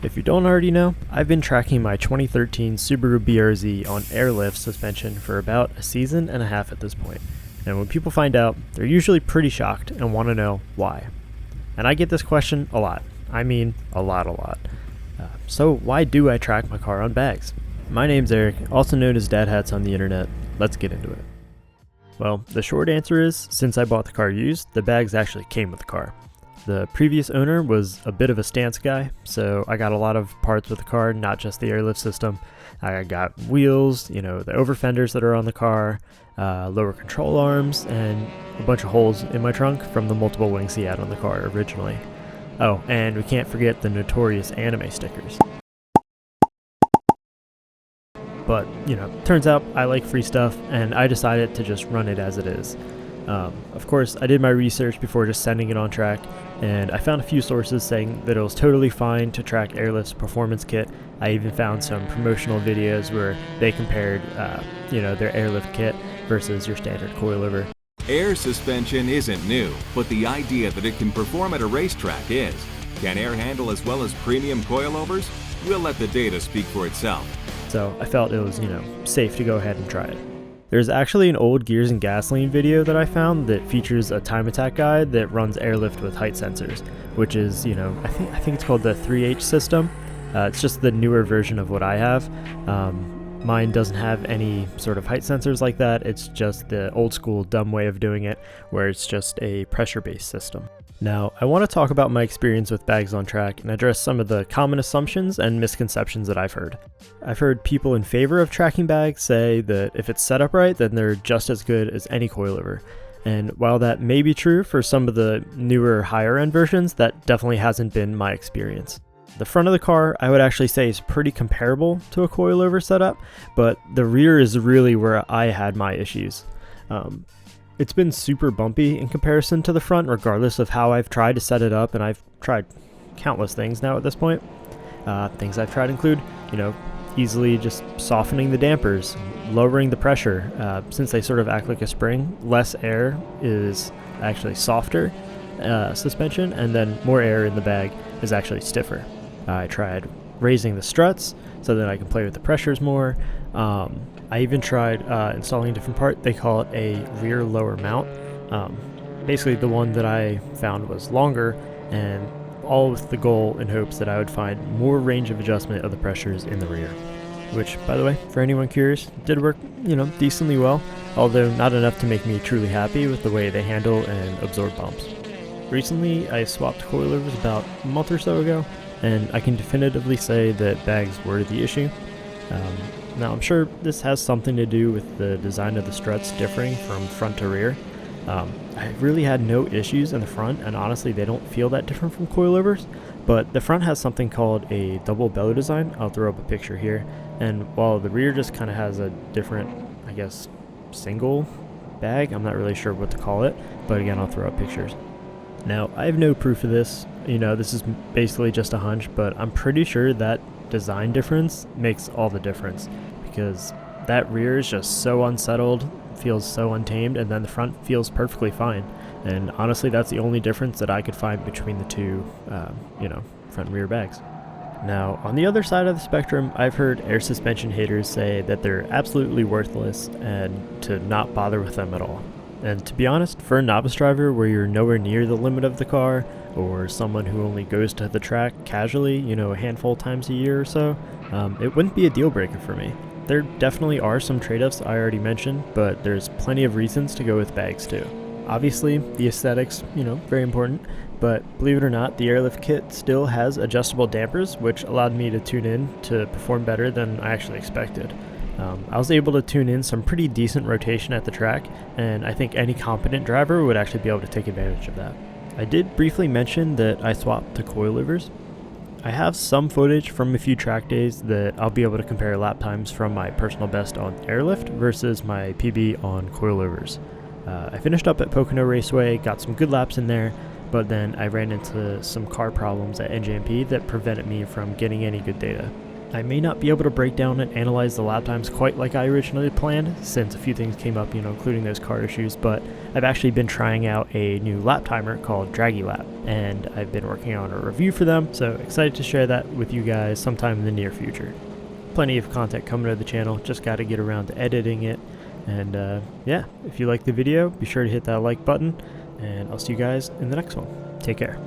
If you don't already know, I've been tracking my 2013 Subaru BRZ on airlift suspension for about a season and a half at this point. And when people find out, they're usually pretty shocked and want to know why. And I get this question a lot. I mean, a lot. So why do I track my car on bags? My name's Eric, also known as Dad Hats on the internet. Let's get into it. Well, the short answer is, since I bought the car used, the bags actually came with the car. The previous owner was a bit of a stance guy, so I got a lot of parts with the car, not just the airlift system. I got wheels, the over fenders that are on the car, lower control arms, and a bunch of holes in my trunk from the multiple wings he had on the car originally. Oh, and we can't forget the notorious anime stickers. But, turns out I like free stuff, and I decided to just run it as it is. Of course, I did my research before just sending it on track, and I found a few sources saying that it was totally fine to track Airlift's performance kit. I even found some promotional videos where they compared, their Airlift kit versus your standard coilover. Air suspension isn't new, but the idea that it can perform at a racetrack is. Can air handle as well as premium coilovers? We'll let the data speak for itself. So I felt it was, safe to go ahead and try it. There's actually an old Gears and Gasoline video that I found that features a time attack guide that runs airlift with height sensors, which is, I think it's called the 3H system. It's just the newer version of what I have. Mine doesn't have any sort of height sensors like that. It's just the old school dumb way of doing it, where it's just a pressure-based system. Now, I want to talk about my experience with bags on track and address some of the common assumptions and misconceptions that I've heard. I've heard people in favor of tracking bags say that if it's set up right, then they're just as good as any coilover. And while that may be true for some of the newer higher end versions, that definitely hasn't been my experience. The front of the car, I would actually say, is pretty comparable to a coilover setup, but the rear is really where I had my issues. It's been super bumpy in comparison to the front, regardless of how I've tried to set it up, and I've tried countless things now at this point. Things I've tried include, easily just softening the dampers, lowering the pressure. Since they sort of act like a spring, less air is actually softer suspension, and then more air in the bag is actually stiffer. I tried raising the struts so that I can play with the pressures more. I even tried installing a different part. They call it a rear lower mount. Basically the one that I found was longer, and all with the goal in hopes that I would find more range of adjustment of the pressures in the rear. Which, by the way, for anyone curious, did work, decently well, although not enough to make me truly happy with the way they handle and absorb bumps. Recently, I swapped coilovers about a month or so ago, and I can definitively say that bags were the issue. Now, I'm sure this has something to do with the design of the struts differing from front to rear. I really had no issues in the front, and honestly, they don't feel that different from coilovers, but the front has something called a double bellow design. I'll throw up a picture here, and while the rear just kind of has a different, single bag, I'm not really sure what to call it, but again, I'll throw up pictures. Now, I have no proof of this, this is basically just a hunch, but I'm pretty sure that design difference makes all the difference, because that rear is just so unsettled, feels so untamed, and then the front feels perfectly fine. And honestly, that's the only difference that I could find between the two, front and rear bags. Now, on the other side of the spectrum, I've heard air suspension haters say that they're absolutely worthless and to not bother with them at all. And to be honest, for a novice driver where you're nowhere near the limit of the car, or someone who only goes to the track casually, a handful of times a year or so, it wouldn't be a deal breaker for me. There definitely are some trade-offs I already mentioned, but there's plenty of reasons to go with bags too. Obviously, the aesthetics, very important, but believe it or not, the airlift kit still has adjustable dampers, which allowed me to tune in to perform better than I actually expected. I was able to tune in some pretty decent rotation at the track, and I think any competent driver would actually be able to take advantage of that. I did briefly mention that I swapped to coilovers. I have some footage from a few track days that I'll be able to compare lap times from my personal best on airlift versus my PB on coilovers. I finished up at Pocono Raceway, got some good laps in there, but then I ran into some car problems at NJMP that prevented me from getting any good data. I may not be able to break down and analyze the lap times quite like I originally planned, since a few things came up, including those card issues, but I've actually been trying out a new lap timer called Draggy Lap, and I've been working on a review for them, so excited to share that with you guys sometime in the near future. Plenty of content coming to the channel, just got to get around to editing it, and yeah, if you like the video, be sure to hit that like button, and I'll see you guys in the next one. Take care.